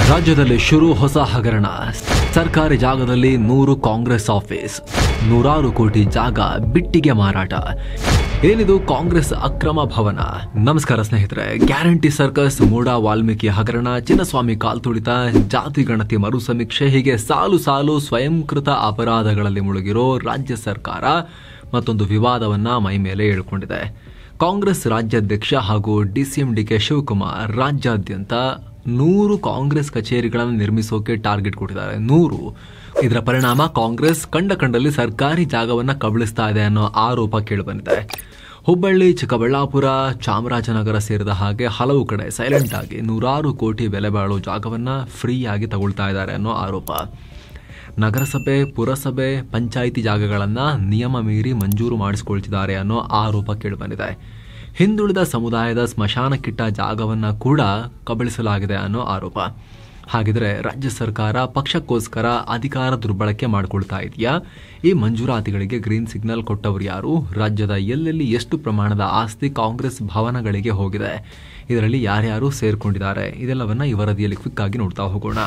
ರಾಜ್ಯದಲ್ಲಿ ಶುರು ಹೊಸ ಹಗರಣ. ಸರ್ಕಾರಿ ಜಾಗದಲ್ಲಿ 100 ಕಾಂಗ್ರೆಸ್ ಆಫೀಸ್, 100 ಕೋಟಿ ಜಾಗ ಬಿಟ್ಟಿಗೆ ಮಾರಾಟ. ಏನಿದು ಕಾಂಗ್ರೆಸ್ ಅಕ್ರಮ ಭವನ? ನಮಸ್ಕಾರ ಸ್ನೇಹಿತರೆ. ಗ್ಯಾರಂಟಿ ಸರ್ಕಸ್, ಮೂಡಾ ವಾಲ್ಮೀಕಿ ಹಗರಣ, ಚಿನ್ನಸ್ವಾಮಿ ಕಾಲ್ತುಳಿತ, ಜಾತಿ ಗಣತಿ ಮರು ಸಮೀಕ್ಷೆ, ಹೀಗೆ ಸಾಲು ಸಾಲು ಸ್ವಯಂಕೃತ ಅಪರಾಧಗಳಲ್ಲಿ ಮುಳುಗಿರೋ ರಾಜ್ಯ ಸರ್ಕಾರ ಮತ್ತೊಂದು ವಿವಾದವನ್ನ ಮೈ ಮೇಲೆ ಇಳ್ಕೊಂಡಿದೆ. ಕಾಂಗ್ರೆಸ್ ರಾಜ್ಯಾಧ್ಯಕ್ಷ ಹಾಗೂ ಡಿಸಿಎಂ ಡಿಕೆ ಶಿವಕುಮಾರ್ ರಾಜ್ಯಾದ್ಯಂತ 100 ಕಾಂಗ್ರೆಸ್ ಕಚೇರಿಗಳನ್ನು ನಿರ್ಮಿಸೋಕೆ ಟಾರ್ಗೆಟ್ ಕೊಟ್ಟಿದ್ದಾರೆ. 100. ಇದರ ಪರಿಣಾಮ ಕಾಂಗ್ರೆಸ್ ಕಂಡಲ್ಲಿ ಸರ್ಕಾರಿ ಜಾಗವನ್ನ ಕಬಳಿಸ್ತಾ ಇದೆ ಅನ್ನೋ ಆರೋಪ ಕೇಳಿಬಂದಿದೆ. ಹುಬ್ಬಳ್ಳಿ, ಚಿಕ್ಕಬಳ್ಳಾಪುರ, ಚಾಮರಾಜನಗರ ಸೇರಿದ ಹಾಗೆ ಹಲವು ಕಡೆ ಸೈಲೆಂಟ್ ಆಗಿ 100 ಕೋಟಿ ಬೆಲೆ ಬಾಳೋ ಜಾಗವನ್ನ ಫ್ರೀಯಾಗಿ ತಗೊಳ್ತಾ ಇದ್ದಾರೆ ಅನ್ನೋ ಆರೋಪ. ನಗರಸಭೆ, ಪುರಸಭೆ, ಪಂಚಾಯಿತಿ ಜಾಗಗಳನ್ನ ನಿಯಮ ಮೀರಿ ಮಂಜೂರು ಮಾಡಿಸಿಕೊಳ್ತಿದ್ದಾರೆ ಅನ್ನೋ ಆರೋಪ ಕೇಳಿಬಂದಿದೆ. ಹಿಂದುಳಿದ ಸಮುದಾಯದ ಸ್ಮಶಾನಕ್ಕಿಟ್ಟ ಜಾಗವನ್ನ ಕೂಡ ಕಬಳಿಸಲಾಗಿದೆ ಅನ್ನೋ ಆರೋಪ. ಹಾಗಿದ್ರೆ ರಾಜ್ಯ ಸರ್ಕಾರ ಪಕ್ಷಕ್ಕೋಸ್ಕರ ಅಧಿಕಾರ ದುರ್ಬಳಕೆ ಮಾಡಿಕೊಳ್ತಾ ಇದೆಯಾ? ಈ ಮಂಜೂರಾತಿಗಳಿಗೆ ಗ್ರೀನ್ ಸಿಗ್ನಲ್ ಕೊಟ್ಟವರು ಯಾರು? ರಾಜ್ಯದ ಎಲ್ಲೆಲ್ಲಿ ಎಷ್ಟು ಪ್ರಮಾಣದ ಆಸ್ತಿ ಕಾಂಗ್ರೆಸ್ ಭವನಗಳಿಗೆ ಹೋಗಿದೆ? ಇದರಲ್ಲಿ ಯಾರ್ಯಾರು ಸೇರ್ಕೊಂಡಿದ್ದಾರೆ? ಇದೆಲ್ಲವನ್ನ ಈ ವರದಿಯಲ್ಲಿ ಕ್ವಿಕ್ ಆಗಿ ನೋಡ್ತಾ ಹೋಗೋಣ.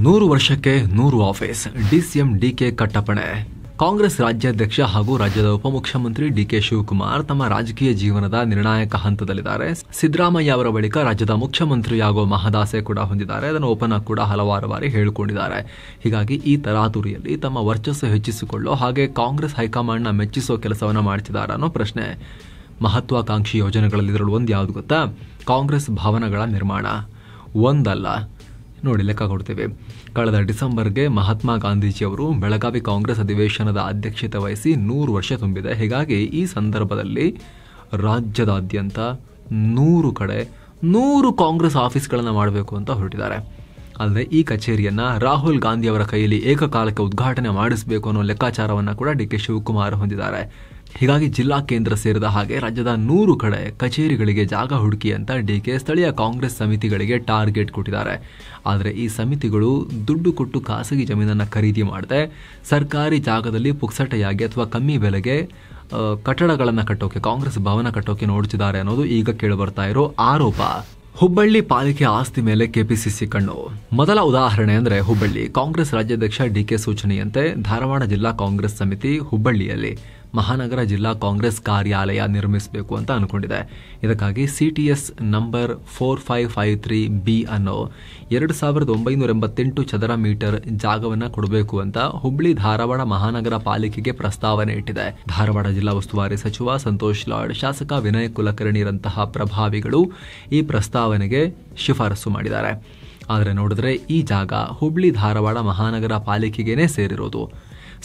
100 ವರ್ಷಕ್ಕೆ 100 ಆಫೀಸ್, ಡಿಸಿಎಂ ಡಿಕೆ ಕಟ್ಟಪ್ಪಣೆ. ಕಾಂಗ್ರೆಸ್ ರಾಜ್ಯಾಧ್ಯಕ್ಷ ಹಾಗೂ ರಾಜ್ಯದ ಉಪಮುಖ್ಯಮಂತ್ರಿ ಡಿಕೆ ಶಿವಕುಮಾರ್ ತಮ್ಮ ರಾಜಕೀಯ ಜೀವನದ ನಿರ್ಣಾಯಕ ಹಂತದಲ್ಲಿದ್ದಾರೆ. ಸಿದ್ದರಾಮಯ್ಯ ಅವರ ಬಳಿಕ ರಾಜ್ಯದ ಮುಖ್ಯಮಂತ್ರಿಯಾಗುವ ಮಹದಾಸೆ ಕೂಡ ಹೊಂದಿದ್ದಾರೆ. ಅದನ್ನು ಓಪನ್ ಆಗಿ ಕೂಡ ಹಲವಾರು ಬಾರಿ ಹೇಳಿಕೊಂಡಿದ್ದಾರೆ. ಹೀಗಾಗಿ ಈ ತರಾತುರಿಯಲ್ಲಿ ತಮ್ಮ ವರ್ಚಸ್ಸು ಹೆಚ್ಚಿಸಿಕೊಳ್ಳೋ ಹಾಗೆ ಕಾಂಗ್ರೆಸ್ ಹೈಕಮಾಂಡ್ನ ಮೆಚ್ಚಿಸೋ ಕೆಲಸವನ್ನ ಮಾಡ್ತಿದ್ದಾರೆ ಅನ್ನೋ ಪ್ರಶ್ನೆ. ಮಹತ್ವಾಕಾಂಕ್ಷಿ ಯೋಜನೆಗಳಲ್ಲಿ ಇದರಲ್ಲಿ ಒಂದು ಯಾವುದು ಗೊತ್ತಾ? ಕಾಂಗ್ರೆಸ್ ಭವನಗಳ ನಿರ್ಮಾಣ. ಒಂದಲ್ಲ, ನೋಡಿ ಲೆಕ್ಕ ಕೊಡ್ತೀವಿ. ಕಳೆದ ಡಿಸೆಂಬರ್ಗೆ ಮಹಾತ್ಮ ಗಾಂಧೀಜಿಯವರು ಬೆಳಗಾವಿ ಕಾಂಗ್ರೆಸ್ ಅಧಿವೇಶನದ ಅಧ್ಯಕ್ಷತೆ ವಹಿಸಿ 100 ವರ್ಷ ತುಂಬಿದೆ. ಹೀಗಾಗಿ ಈ ಸಂದರ್ಭದಲ್ಲಿ ರಾಜ್ಯದಾದ್ಯಂತ 100 ಕಡೆ 100 ಕಾಂಗ್ರೆಸ್ ಆಫೀಸ್ಗಳನ್ನು ಮಾಡಬೇಕು ಅಂತ ಹೊರಟಿದ್ದಾರೆ. ಅಲ್ಲದೆ ಈ ಕಚೇರಿಯನ್ನ ರಾಹುಲ್ ಗಾಂಧಿ ಅವರ ಕೈಯಲ್ಲಿ ಏಕಕಾಲಕ್ಕೆ ಉದ್ಘಾಟನೆ ಮಾಡಿಸಬೇಕು ಅನ್ನೋ ಲೆಕ್ಕಾಚಾರವನ್ನ ಕೂಡ ಡಿಕೆ ಶಿವಕುಮಾರ್ ಹೊಂದಿದ್ದಾರೆ. ಹೀಗಾಗಿ ಜಿಲ್ಲಾ ಕೇಂದ್ರ ಸೇರಿದ ಹಾಗೆ ರಾಜ್ಯದ 100 ಕಡೆ ಕಚೇರಿಗಳಿಗೆ ಜಾಗ ಹುಡುಕಿ ಅಂತ ಡಿಕೆ ಸ್ಥಳೀಯ ಕಾಂಗ್ರೆಸ್ ಸಮಿತಿಗಳಿಗೆ ಟಾರ್ಗೆಟ್ ಕೊಟ್ಟಿದ್ದಾರೆ. ಆದರೆ ಈ ಸಮಿತಿಗಳು ದುಡ್ಡು ಕೊಟ್ಟು ಖಾಸಗಿ ಜಮೀನನ್ನು ಖರೀದಿ ಮಾಡದೆ ಸರ್ಕಾರಿ ಜಾಗದಲ್ಲಿ ಪುಕ್ಸಟೆಯಾಗಿ ಅಥವಾ ಕಮ್ಮಿ ಬೆಲೆಗೆ ಕಟ್ಟಡಗಳನ್ನು ಕಟ್ಟೋಕೆ, ಕಾಂಗ್ರೆಸ್ ಭವನ ಕಟ್ಟೋಕೆ ನೋಡ್ತಿದ್ದಾರೆ ಅನ್ನೋದು ಈಗ ಕೇಳಿಬರ್ತಾ ಇರೋ ಆರೋಪ. ಹುಬ್ಬಳ್ಳಿ ಪಾಲಿಕೆ ಆಸ್ತಿ ಮೇಲೆ ಕೆಪಿಸಿಸಿ ಕಣ್ಣು. ಮೊದಲ ಉದಾಹರಣೆ ಅಂದ್ರೆ ಹುಬ್ಬಳ್ಳಿ. ಕಾಂಗ್ರೆಸ್ ರಾಜ್ಯಾಧ್ಯಕ್ಷ ಡಿಕೆ ಸೂಚನೆಯಂತೆ ಧಾರವಾಡ ಜಿಲ್ಲಾ ಕಾಂಗ್ರೆಸ್ ಸಮಿತಿ ಹುಬ್ಬಳ್ಳಿಯಲ್ಲಿ ಮಹಾನಗರ ಜಿಲ್ಲಾ ಕಾಂಗ್ರೆಸ್ ಕಾರ್ಯಾಲಯ ನಿರ್ಮಿಸಬೇಕು ಅಂತ ಅನ್ಕೊಂಡಿದೆ. ಇದಕ್ಕಾಗಿ ಸಿಟಿಎಸ್ ನಂಬರ್ 4553B ಅನ್ನೋ 2988 ಚದರ ಮೀಟರ್ ಜಾಗವನ್ನ ಕೊಡಬೇಕು ಅಂತ ಹುಬ್ಬಳ್ಳಿ ಧಾರವಾಡ ಮಹಾನಗರ ಪಾಲಿಕೆಗೆ ಪ್ರಸ್ತಾವನೆ ಇಟ್ಟಿದೆ. ಧಾರವಾಡ ಜಿಲ್ಲಾ ಉಸ್ತುವಾರಿ ಸಚಿವ ಸಂತೋಷ್ ಲಾಡ್, ಶಾಸಕ ವಿನಯ್ ಕುಲಕರ್ಣಿರಂತಹ ಪ್ರಭಾವಿಗಳು ಈ ಪ್ರಸ್ತಾವನೆಗೆ ಶಿಫಾರಸು ಮಾಡಿದ್ದಾರೆ. ಆದರೆ ನೋಡಿದ್ರೆ ಈ ಜಾಗ ಹುಬ್ಬಳ್ಳಿ ಧಾರವಾಡ ಮಹಾನಗರ ಪಾಲಿಕೆಗೇನೆ ಸೇರಿರೋದು.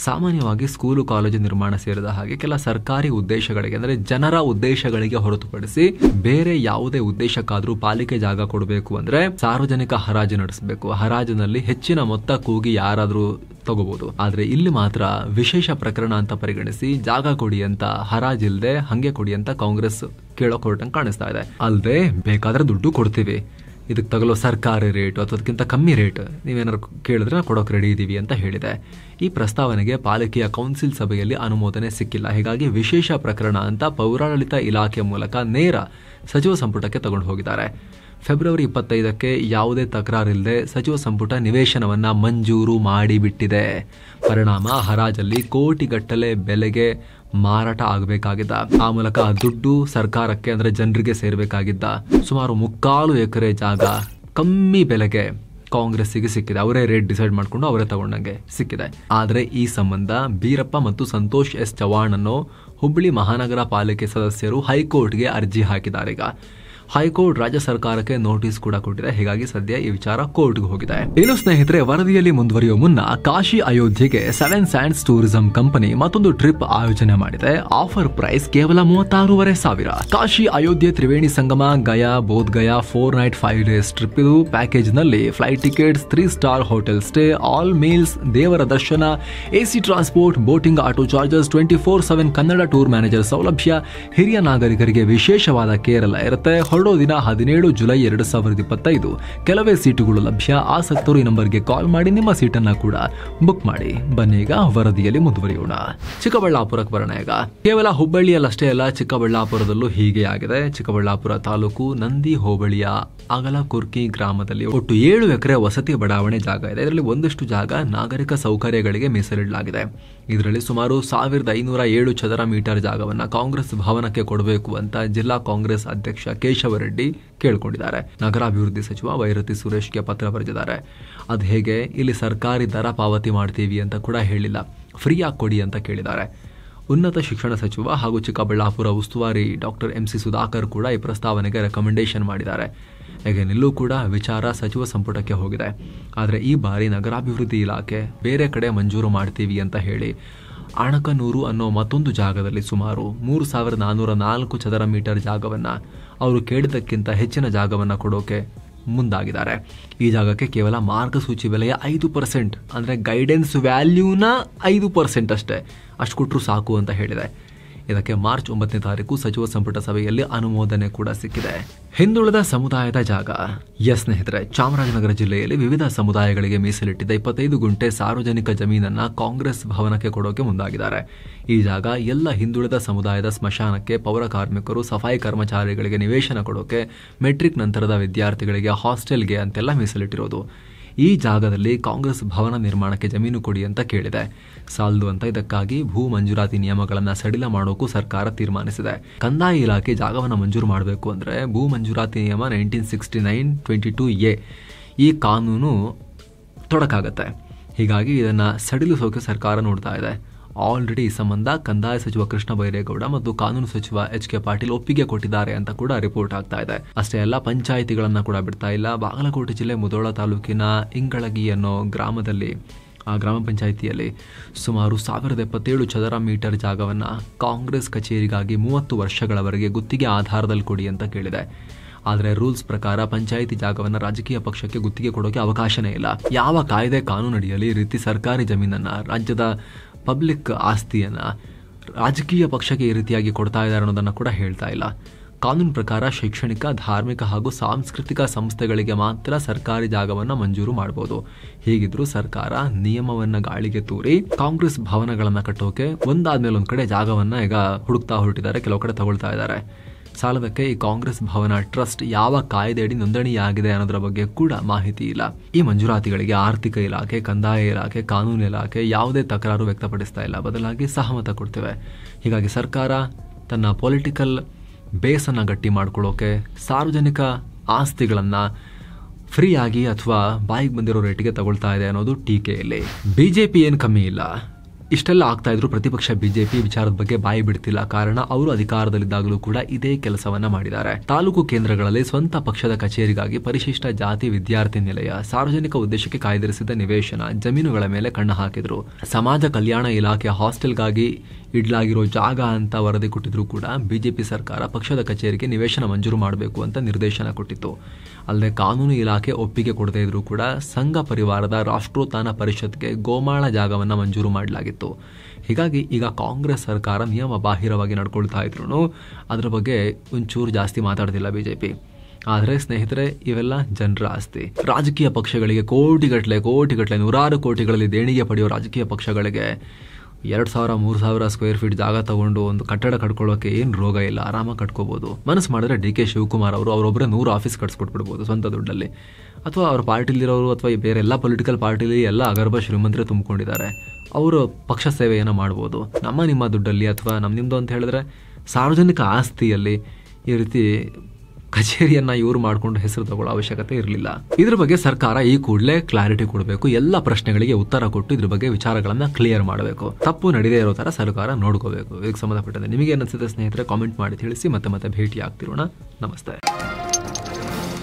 ಸಾಮಾನ್ಯವಾಗಿ ಸ್ಕೂಲು, ಕಾಲೇಜು ನಿರ್ಮಾಣ ಸೇರಿದ ಹಾಗೆ ಕೆಲ ಸರ್ಕಾರಿ ಉದ್ದೇಶಗಳಿಗೆ ಅಂದರೆ ಜನರ ಉದ್ದೇಶಗಳಿಗೆ ಹೊರತುಪಡಿಸಿ ಬೇರೆ ಯಾವುದೇ ಉದ್ದೇಶಕ್ಕಾದ್ರೂ ಪಾಲಿಕೆ ಜಾಗ ಕೊಡಬೇಕು ಅಂದ್ರೆ ಸಾರ್ವಜನಿಕ ಹರಾಜು ನಡೆಸಬೇಕು. ಹರಾಜಿನಲ್ಲಿ ಹೆಚ್ಚಿನ ಮೊತ್ತ ಕೂಗಿ ಯಾರಾದ್ರೂ ತಗೋಬಹುದು. ಆದ್ರೆ ಇಲ್ಲಿ ಮಾತ್ರ ವಿಶೇಷ ಪ್ರಕರಣ ಅಂತ ಪರಿಗಣಿಸಿ ಜಾಗ ಕೊಡಿ ಅಂತ ಹರಾಜಿಲ್ದೆ ಹಂಗೆ ಕೊಡಿ ಅಂತ ಕಾಂಗ್ರೆಸ್ ಕೇಳೋ ಹೊರಟಂಗೆ ಕಾಣಿಸ್ತಾ ಇದೆ. ಅಲ್ಲದೆ ಬೇಕಾದ್ರೆ ದುಡ್ಡು ಕೊಡ್ತೀವಿ, ಇದಕ್ಕೆ ತಗಲೋ ಸರ್ಕಾರಿ ರೇಟ್ ಅಥವಾ ಅದಕ್ಕಿಂತ ಕಮ್ಮಿ ರೇಟ್ ನೀವೇನಾದ್ರು ಕೇಳಿದ್ರೆ ಕೊಡೋಕೆ ರೆಡಿ ಇದೀವಿ ಅಂತ ಹೇಳಿದೆ. ಈ ಪ್ರಸ್ತಾವನೆಗೆ ಪಾಲಿಕೆಯ ಕೌನ್ಸಿಲ್ ಸಭೆಯಲ್ಲಿ ಅನುಮೋದನೆ ಸಿಕ್ಕಿಲ್ಲ. ಹೀಗಾಗಿ ವಿಶೇಷ ಪ್ರಕರಣ ಅಂತ ಪೌರಾಡಳಿತ ಇಲಾಖೆ ಮೂಲಕ ನೇರ ಸಚಿವ ಸಂಪುಟಕ್ಕೆ ತಗೊಂಡು ಹೋಗಿದ್ದಾರೆ. ಫೆಬ್ರವರಿ 25ಕ್ಕೆ ಯಾವುದೇ ತಕರಾರಿಲ್ಲದೆ ಸಚಿವ ಸಂಪುಟ ನಿವೇಶನವನ್ನ ಮಂಜೂರು ಮಾಡಿಬಿಟ್ಟಿದೆ. ಪರಿಣಾಮ ಹರಾಜಲ್ಲಿ ಕೋಟಿಗಟ್ಟಲೆ ಬೆಲೆಗೆ ಮಾರಾಟ ಆಗಬೇಕಾಗಿದ್ದ. ಆ ಮೂಲಕ ದುಡ್ಡು ಸರ್ಕಾರಕ್ಕೆ ಅಂದ್ರೆ ಜನರಿಗೆ ಸೇರ್ಬೇಕಾಗಿದ್ದ ಸುಮಾರು 3/4 ಎಕರೆ ಜಾಗ ಕಮ್ಮಿ ಬೆಲೆಗೆ ಕಾಂಗ್ರೆಸ್ಸಿಗೆ ಸಿಕ್ಕಿದೆ. ಅವರೇ ರೇಟ್ ಡಿಸೈಡ್ ಮಾಡ್ಕೊಂಡು ಅವರೇ ತಗೊಂಡಂಗೆ ಸಿಕ್ಕಿದೆ. ಆದ್ರೆ ಈ ಸಂಬಂಧ ಬೀರಪ್ಪ ಮತ್ತು ಸಂತೋಷ್ ಎಸ್ ಚವಾಣ್ ಅನ್ನೋ ಹುಬ್ಬಳ್ಳಿ ಮಹಾನಗರ ಪಾಲಿಕೆ ಸದಸ್ಯರು ಹೈಕೋರ್ಟ್ಗೆ ಅರ್ಜಿ ಹಾಕಿದ್ದಾರೆ. ಈಗ ಹೈಕೋರ್ಟ್ ರಾಜ್ಯ ಸರ್ಕಾರಕ್ಕೆ ನೋಟಿಸ್ ಕೂಡ ಕೊಟ್ಟಿದೆ. ಹೀಗಾಗಿ ಸದ್ಯ ಈ ವಿಚಾರ ಕೋರ್ಟ್ಗೆ ಹೋಗಿದೆ. ಇನ್ನು ಸ್ನೇಹಿತರೆ, ವರದಿಯಲ್ಲಿ ಮುಂದುವರಿಯುವ ಮುನ್ನ ಕಾಶಿ ಅಯೋಧ್ಯೆಗೆ 7 ಸ್ಯಾಂಡ್ಸ್ ಟೂರಿಸಂ ಕಂಪನಿ ಮತ್ತೊಂದು ಟ್ರಿಪ್ ಆಯೋಜನೆ ಮಾಡಿದೆ. ಆಫರ್ ಪ್ರೈಸ್ ಕೇವಲ 36,500. Kashi Ayodhya Triveni Sangam Gaya Bodh Gaya 4 night 5 days trip. ಇದು ಪ್ಯಾಕೇಜ್ ನಲ್ಲಿ flight tickets, 3 star hotel stay, all meals, ದೇವರ ದರ್ಶನ, AC transport, boating, auto charges, 24/7 Kannada tour manager ಸೌಲಭ್ಯ, ಹಿರಿಯ ನಾಗರಿಕರಿಗೆ ವಿಶೇಷವಾದ ಕೇರ್ ಎಲ್ಲ ಇರುತ್ತೆ. ಹೊರಡೋ ದಿನ 17 ಜುಲೈ 2025. ಕೆಲವೇ ಸೀಟುಗಳು ಲಭ್ಯ. ಆಸಕ್ತರು ಈ ನಂಬರ್ಗೆ ಕಾಲ್ ಮಾಡಿ ನಿಮ್ಮ ಸೀಟನ್ನ ಕೂಡ ಬುಕ್ ಮಾಡಿ. ಬನ್ನಿ ಈಗ ವರದಿಯಲ್ಲಿ ಮುಂದುವರಿಯೋಣ. ಚಿಕ್ಕಬಳ್ಳಾಪುರಕ್ಕೆ ಬರೋಣ. ಈಗ ಕೇವಲ ಹುಬ್ಬಳ್ಳಿಯಲ್ಲಷ್ಟೇ ಅಲ್ಲ, ಚಿಕ್ಕಬಳ್ಳಾಪುರದಲ್ಲೂ ಹೀಗೆ ಆಗಿದೆ. ಚಿಕ್ಕಬಳ್ಳಾಪುರ ತಾಲೂಕು ನಂದಿ ಹೋಬಳಿಯ ಅಗಲಕುರ್ಕಿ ಗ್ರಾಮದಲ್ಲಿ ಒಟ್ಟು 7 ಎಕರೆ ವಸತಿ ಬಡಾವಣೆ ಜಾಗ ಇದೆ. ಇದರಲ್ಲಿ ಒಂದಷ್ಟು ಜಾಗ ನಾಗರಿಕ ಸೌಕರ್ಯಗಳಿಗೆ ಮೀಸಲಿಡಲಾಗಿದೆ. ಇದರಲ್ಲಿ ಸುಮಾರು 1507 ಚದರ ಮೀಟರ್ ಜಾಗವನ್ನ ಕಾಂಗ್ರೆಸ್ ಭವನಕ್ಕೆ ಕೊಡಬೇಕು ಅಂತ ಜಿಲ್ಲಾ ಕಾಂಗ್ರೆಸ್ ಅಧ್ಯಕ್ಷ ಕೇಶವರೆಡ್ಡಿ ಕೇಳ್ಕೊಂಡಿದ್ದಾರೆ. ನಗರಾಭಿವೃದ್ಧಿ ಸಚಿವ ವೈರತಿ ಸುರೇಶ್ಗೆ ಪತ್ರ ಬರೆದಿದ್ದಾರೆ. ಅದು ಹೇಗೆ, ಇಲ್ಲಿ ಸರ್ಕಾರಿ ದರ ಪಾವತಿ ಮಾಡ್ತೀವಿ ಅಂತ ಕೂಡ ಹೇಳಿಲ್ಲ, ಫ್ರೀಯಾಗಿ ಕೊಡಿ ಅಂತ ಕೇಳಿದ್ದಾರೆ. ಉನ್ನತ ಶಿಕ್ಷಣ ಸಚಿವ ಹಾಗೂ ಚಿಕ್ಕಬಳ್ಳಾಪುರ ಉಸ್ತುವಾರಿ ಡಾಕ್ಟರ್ MC ಸುಧಾಕರ್ ಕೂಡ ಈ ಪ್ರಸ್ತಾವನೆಗೆ ರೆಕಮೆಂಡೇಶನ್ ಮಾಡಿದ್ದಾರೆ. ಹೇಗೇನಿಲ್ಲೂ ಕೂಡ ವಿಚಾರ ಸಚಿವ ಸಂಪುಟಕ್ಕೆ ಹೋಗಿದೆ. ಆದರೆ ಈ ಬಾರಿ ನಗರಾಭಿವೃದ್ಧಿ ಇಲಾಖೆ ಬೇರೆ ಕಡೆ ಮಂಜೂರು ಮಾಡ್ತೀವಿ ಅಂತ ಹೇಳಿ ಅಣಕನೂರು ಅನ್ನೋ ಮತ್ತೊಂದು ಜಾಗದಲ್ಲಿ ಸುಮಾರು 3404 ಚದರ ಮೀಟರ್ ಜಾಗವನ್ನು ಅವರು ಕೇಳಿದ್ದಕ್ಕಿಂತ ಹೆಚ್ಚಿನ ಜಾಗವನ್ನು ಕೊಡೋಕೆ ಮುಂದಾಗಿದ್ದಾರೆ. ಈ ಜಾಗಕ್ಕೆ ಕೇವಲ ಮಾರ್ಗಸೂಚಿ ಬೆಲೆಯ 5%, ಅಂದರೆ ಗೈಡೆನ್ಸ್ ವ್ಯಾಲ್ಯೂನ 5% ಅಷ್ಟೇ, ಅಷ್ಟು ಕೊಟ್ಟರು ಸಾಕು ಅಂತ ಹೇಳಿದೆ. ಇದಕ್ಕೆ ಮಾರ್ಚ್ 9ನೇ ತಾರೀಕು ಸಚಿವ ಸಂಪುಟ ಸಭೆಯಲ್ಲಿ ಅನುಮೋದನೆ ಕೂಡ ಸಿಕ್ಕಿದೆ. ಹಿಂದುಳಿದ ಸಮುದಾಯದ ಜಾಗ. ಸ್ನೇಹಿತರೆ, ಚಾಮರಾಜನಗರ ಜಿಲ್ಲೆಯಲ್ಲಿ ವಿವಿಧ ಸಮುದಾಯಗಳಿಗೆ ಮೀಸಲಿಟ್ಟಿದ್ದ 25 ಗುಂಟೆ ಸಾರ್ವಜನಿಕ ಜಮೀನನ್ನ ಕಾಂಗ್ರೆಸ್ ಭವನಕ್ಕೆ ಕೊಡೋಕೆ ಮುಂದಾಗಿದ್ದಾರೆ. ಈ ಜಾಗ ಎಲ್ಲ ಹಿಂದುಳಿದ ಸಮುದಾಯದ ಸ್ಮಶಾನಕ್ಕೆ, ಪೌರ ಕಾರ್ಮಿಕರು, ಸಫಾಯಿ ಕರ್ಮಚಾರಿಗಳಿಗೆ ನಿವೇಶನ ಕೊಡೋಕೆ, ಮೆಟ್ರಿಕ್ ನಂತರದ ವಿದ್ಯಾರ್ಥಿಗಳಿಗೆ ಹಾಸ್ಟೆಲ್ಗೆ ಅಂತೆಲ್ಲ ಮೀಸಲಿಟ್ಟಿರೋದು. ಈ ಜಾಗದಲ್ಲಿ ಕಾಂಗ್ರೆಸ್ ಭವನ ನಿರ್ಮಾಣಕ್ಕೆ ಜಮೀನು ಕೊಡಿ ಅಂತ ಕೇಳಿದೆ. ಸಾಲದು ಅಂತ ಇದಕ್ಕಾಗಿ ಭೂ ಮಂಜೂರಾತಿ ನಿಯಮಗಳನ್ನು ಸಡಿಲ ಮಾಡೋಕ್ಕೂ ಸರ್ಕಾರ ತೀರ್ಮಾನಿಸಿದೆ. ಕಂದಾಯ ಇಲಾಖೆ ಜಾಗವನ್ನು ಮಂಜೂರು ಮಾಡಬೇಕು ಅಂದರೆ ಭೂ ಮಂಜೂರಾತಿ ನಿಯಮ 1969-22A ಈ ಕಾನೂನು ತೊಡಕಾಗತ್ತೆ. ಹೀಗಾಗಿ ಇದನ್ನು ಸಡಿಲಿಸೋಕೆ ಸರ್ಕಾರ ನೋಡ್ತಾ ಇದೆ. ಆಲ್ರೆಡಿ ಈ ಸಂಬಂಧ ಕಂದಾಯ ಸಚಿವ ಕೃಷ್ಣ ಬೈರೇಗೌಡ ಮತ್ತು ಕಾನೂನು ಸಚಿವ HK ಪಾಟೀಲ್ ಒಪ್ಪಿಗೆ ಕೊಟ್ಟಿದ್ದಾರೆ ಅಂತ ಕೂಡ ರಿಪೋರ್ಟ್ ಆಗ್ತಾ ಇದೆ. ಅಷ್ಟೇ ಅಲ್ಲ, ಪಂಚಾಯಿತಿಗಳನ್ನ ಕೂಡ ಬಿಡ್ತಾ ಇಲ್ಲ. ಬಾಗಲಕೋಟೆ ಜಿಲ್ಲೆ ಮುಧೋಳ ತಾಲೂಕಿನ ಇಂಗಳಗಿ ಅನ್ನೋ ಗ್ರಾಮದಲ್ಲಿ, ಆ ಗ್ರಾಮ ಪಂಚಾಯಿತಿಯಲ್ಲಿ ಸುಮಾರು 1077 ಚದರ ಮೀಟರ್ ಜಾಗವನ್ನು ಕಾಂಗ್ರೆಸ್ ಕಚೇರಿಗಾಗಿ 30 ವರ್ಷಗಳವರೆಗೆ ಗುತ್ತಿಗೆ ಆಧಾರದಲ್ಲಿ ಕೊಡಿ ಅಂತ ಕೇಳಿದೆ. ಆದರೆ ರೂಲ್ಸ್ ಪ್ರಕಾರ ಪಂಚಾಯಿತಿ ಜಾಗವನ್ನು ರಾಜಕೀಯ ಪಕ್ಷಕ್ಕೆ ಗುತ್ತಿಗೆ ಕೊಡೋಕೆ ಅವಕಾಶನೇ ಇಲ್ಲ. ಯಾವ ಕಾಯ್ದೆ ಕಾನೂನಡಿಯಲ್ಲಿ ಈ ರೀತಿ ಸರ್ಕಾರಿ ಜಮೀನನ್ನು, ರಾಜ್ಯದ ಪಬ್ಲಿಕ್ ಆಸ್ತಿಯನ್ನು ರಾಜಕೀಯ ಪಕ್ಷಕ್ಕೆ ಈ ರೀತಿಯಾಗಿ ಕೊಡ್ತಾ ಇದ್ದಾರೆ ಅನ್ನೋದನ್ನು ಕೂಡ ಹೇಳ್ತಾ ಇಲ್ಲ. ಕಾನೂನು ಪ್ರಕಾರ ಶೈಕ್ಷಣಿಕ, ಧಾರ್ಮಿಕ ಹಾಗೂ ಸಾಂಸ್ಕೃತಿಕ ಸಂಸ್ಥೆಗಳಿಗೆ ಮಾತ್ರ ಸರ್ಕಾರಿ ಜಾಗವನ್ನು ಮಂಜೂರು ಮಾಡಬಹುದು. ಹೀಗಿದ್ರೂ ಸರ್ಕಾರ ನಿಯಮವನ್ನು ಗಾಳಿಗೆ ತೂರಿ ಕಾಂಗ್ರೆಸ್ ಭವನಗಳನ್ನು ಕಟ್ಟೋಕೆ ಒಂದಾದ್ಮೇಲೆ ಒಂದು ಕಡೆ ಜಾಗವನ್ನು ಈಗ ಹುಡುಕ್ತಾ ಹೊರಟಿದ್ದಾರೆ. ಕೆಲವು ಕಡೆ ತಗೊಳ್ತಾ ಇದ್ದಾರೆ. ಸಾಲದಕ್ಕೆ ಈ ಕಾಂಗ್ರೆಸ್ ಭವನ ಟ್ರಸ್ಟ್ ಯಾವ ಕಾಯ್ದೆಯಡಿ ನೋಂದಣಿಯಾಗಿದೆ ಅನ್ನೋದ್ರ ಬಗ್ಗೆ ಕೂಡ ಮಾಹಿತಿ ಇಲ್ಲ. ಈ ಮಂಜೂರಾತಿಗಳಿಗೆ ಆರ್ಥಿಕ ಇಲಾಖೆ, ಕಂದಾಯ ಇಲಾಖೆ, ಕಾನೂನು ಇಲಾಖೆ ಯಾವುದೇ ತಕರಾರು ವ್ಯಕ್ತಪಡಿಸ್ತಾ ಇಲ್ಲ, ಬದಲಾಗಿ ಸಹಮತ ಕೊಡ್ತೇವೆ. ಹೀಗಾಗಿ ಸರ್ಕಾರ ತನ್ನ ಪೊಲಿಟಿಕಲ್ ಬೇಸನ್ನು ಗಟ್ಟಿ ಮಾಡ್ಕೊಳ್ಳೋಕೆ ಸಾರ್ವಜನಿಕ ಆಸ್ತಿಗಳನ್ನು ಫ್ರೀಯಾಗಿ ಅಥವಾ ಬಾಯಿಗೆ ಬಂದಿರೋ ರೇಟಿಗೆ ತಗೊಳ್ತಾ ಇದೆ ಅನ್ನೋದು ಟೀಕೆಯಲ್ಲಿ. ಬಿಜೆಪಿ ಏನು ಕಮ್ಮಿ ಇಲ್ಲ. ಇಷ್ಟೆಲ್ಲ ಆಗ್ತಾ ಇದ್ರು ಪ್ರತಿಪಕ್ಷ ಬಿಜೆಪಿ ವಿಚಾರದ ಬಗ್ಗೆ ಬಾಯಿ ಬಿಡ್ತಿಲ್ಲ. ಕಾರಣ ಅವರು ಅಧಿಕಾರದಲ್ಲಿದ್ದಾಗಲೂ ಕೂಡ ಇದೇ ಕೆಲಸವನ್ನ ಮಾಡಿದ್ದಾರೆ. ತಾಲೂಕು ಕೇಂದ್ರಗಳಲ್ಲಿ ಸ್ವಂತ ಪಕ್ಷದ ಕಚೇರಿಗಾಗಿ ಪರಿಶಿಷ್ಟ ಜಾತಿ ವಿದ್ಯಾರ್ಥಿ ನಿಲಯ, ಸಾರ್ವಜನಿಕ ಉದ್ದೇಶಕ್ಕೆ ಕಾಯ್ದಿರಿಸಿದ ನಿವೇಶನ, ಜಮೀನುಗಳ ಮೇಲೆ ಕಣ್ಣು ಹಾಕಿದ್ರು. ಸಮಾಜ ಕಲ್ಯಾಣ ಇಲಾಖೆ ಹಾಸ್ಟೆಲ್ಗಾಗಿ ಇಡ್ಲಾಗಿರೋ ಜಾಗ ಅಂತ ವರದಿ ಕೊಟ್ಟಿದ್ರು ಕೂಡ ಬಿಜೆಪಿ ಸರ್ಕಾರ ಪಕ್ಷದ ಕಚೇರಿಗೆ ನಿವೇಶನ ಮಂಜೂರು ಮಾಡಬೇಕು ಅಂತ ನಿರ್ದೇಶನ ಕೊಟ್ಟಿತ್ತು. ಅಲ್ಲದೆ ಕಾನೂನು ಇಲಾಖೆ ಒಪ್ಪಿಗೆ ಕೊಡದೇ ಇದ್ರೂ ಕೂಡ ಸಂಘ ಪರಿವಾರದ ರಾಷ್ಟ್ರೋತ್ಥಾನ ಪರಿಷತ್ಗೆ ಗೋಮಾಳ ಜಾಗವನ್ನು ಮಂಜೂರು ಮಾಡಲಾಗಿತ್ತು. ಹೀಗಾಗಿ ಈಗ ಕಾಂಗ್ರೆಸ್ ಸರ್ಕಾರ ನಿಯಮ ಬಾಹಿರವಾಗಿ ನಡ್ಕೊಳ್ತಾ ಇದ್ರು ಅದರ ಬಗ್ಗೆ ಒಂಚೂರು ಜಾಸ್ತಿ ಮಾತಾಡ್ತಿಲ್ಲ ಬಿಜೆಪಿ. ಆದರೆ ಸ್ನೇಹಿತರೆ, ಇವೆಲ್ಲ ಜನರ ಆಸ್ತಿ. ರಾಜಕೀಯ ಪಕ್ಷಗಳಿಗೆ ಕೋಟಿಗಟ್ಟಲೆ ನೂರಾರು ಕೋಟಿಗಳಲ್ಲಿ ದೇಣಿಗೆ ಪಡೆಯೋ ರಾಜಕೀಯ ಪಕ್ಷಗಳಿಗೆ 2000-3000 ಸ್ಕ್ವೇರ್ ಫೀಟ್ ಜಾಗ ತಗೊಂಡು ಒಂದು ಕಟ್ಟಡ ಕಟ್ಕೊಳ್ಳೋಕೆ ಏನು ರೋಗ ಇಲ್ಲ, ಆರಾಮಾಗಿ ಕಟ್ಕೋಬಹುದು. ಮನಸ್ಸು ಮಾಡಿದ್ರೆ DK ಶಿವಕುಮಾರ್ ಅವರೊಬ್ಬರೇ 100 ಆಫೀಸ್ ಕಟ್ಸ್ಕೊಟ್ಬಿಡ್ಬೋದು ಸ್ವಂತ ದುಡ್ಡಲ್ಲಿ. ಅಥವಾ ಅವ್ರ ಪಾರ್ಟಿಲಿರೋರು ಅಥವಾ ಬೇರೆ ಎಲ್ಲ ಪೊಲಿಟಿಕಲ್ ಪಾರ್ಟಿಲಿ ಎಲ್ಲ ಅಗರ್ಭ ಶ್ರೀಮಂತರೇ ತುಂಬಿಕೊಂಡಿದ್ದಾರೆ. ಅವರು ಪಕ್ಷ ಸೇವೆಯನ್ನು ಮಾಡ್ಬೋದು. ನಿಮ್ಮ ದುಡ್ಡಲ್ಲಿ ಅಥವಾ ನಿಮ್ಮದು ಅಂತ ಹೇಳಿದ್ರೆ ಸಾರ್ವಜನಿಕ ಆಸ್ತಿಯಲ್ಲಿ ಈ ರೀತಿ ಕಚೇರಿಯನ್ನ ಇವರು ಮಾಡಿಕೊಂಡು ಹೆಸರು ತಗೊಳ್ಳೋ ಅವಶ್ಯಕತೆ ಇರಲಿಲ್ಲ. ಇದ್ರ ಬಗ್ಗೆ ಸರ್ಕಾರ ಈ ಕೂಡಲೇ ಕ್ಲಾರಿಟಿ ಕೊಡಬೇಕು. ಎಲ್ಲ ಪ್ರಶ್ನೆಗಳಿಗೆ ಉತ್ತರ ಕೊಟ್ಟು ಇದ್ರ ಬಗ್ಗೆ ವಿಚಾರಗಳನ್ನ ಕ್ಲಿಯರ್ ಮಾಡಬೇಕು. ತಪ್ಪು ನಡೆದೇ ಇರೋ ತರ ಸರ್ಕಾರ ನೋಡ್ಕೋಬೇಕು. ಇದಕ್ಕೆ ಸಂಬಂಧಪಟ್ಟಂತೆ ನಿಮಗೆ ಏನಿಸುತ್ತೆ ಸ್ನೇಹಿತರೆ, ಕಾಮೆಂಟ್ ಮಾಡಿ ತಿಳಿಸಿ. ಮತ್ತೆ ಭೇಟಿ ಆಗ್ತಿರೋಣ. ನಮಸ್ತೆ.